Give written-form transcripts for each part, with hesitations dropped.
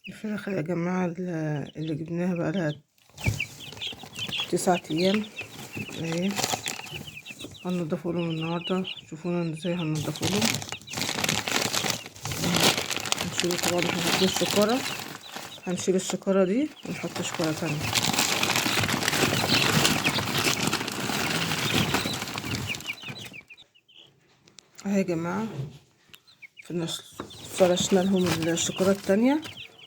الفراخ يا جماعة اللي جبناها بقالها 9 أيام اهي. هنضفه لهم النهاردة، شوفونا ازاي هنضفه لهم. هنشيل طبعا، هنحط الشكارة، هنشيل الشكارة دي ونحط شكارة تانية. اهي يا جماعة فرشنا لهم الشكارة التانية،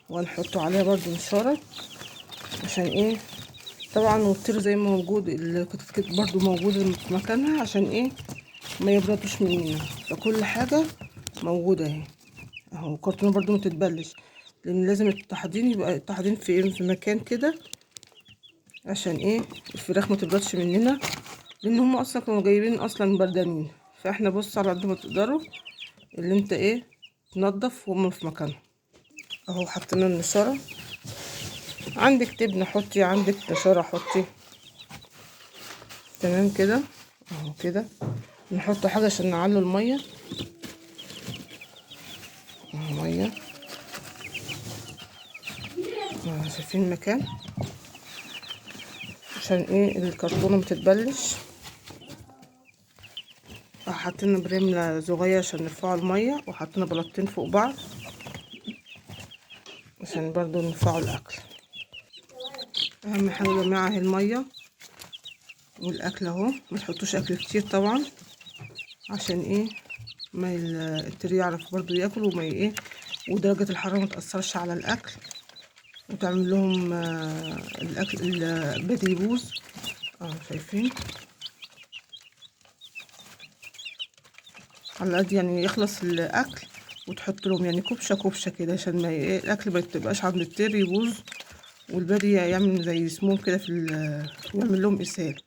وهنحطوا عليها برضو نشارة عشان ايه طبعا، والطير زي ما موجود، الكتكوت برضو موجود في مكانها عشان ايه ما يبردوش مننا. فكل حاجة موجودة اهي اهو. الكرتونة برضو ما تتبلش، لان لازم التحضير يبقى التحضير في مكان كده عشان ايه الفراخ ما تبردش مننا، لان هم اصلا كانوا جايبين اصلا بردانين. فاحنا بص على قد ما تقدروا اللي انت ايه تنضف وهم في مكانهم اهو. حطينا النشارة، عندك تبنة حطي، عندك نشارة حطي، تمام كده اهو. كده نحط حاجة عشان نعلو المية اهو، مية شايفين المكان عشان ايه الكرتونة متتبلش. حطينا بريم صغير عشان نرفعوا المية، وحطينا بلاطتين فوق بعض عشان برضو نرفعوا الاكل. اهم حاجة يا جماعة هي المية والاكل اهو. ما تحطوش اكل كتير طبعا عشان ايه ما الطير يعرف برضو ياكل وما ايه، ودرجة الحرارة ما تأثرش على الاكل وتعمل لهم الاكل البدي يبوظ شايفين. على قد يعني يخلص الاكل وتحط لهم يعني كبشه كبشه كده عشان ما ايه الاكل ما تبقاش عند الطير يبوظ، والبادي يعمل زي سموم كده يعمل لهم اسهال.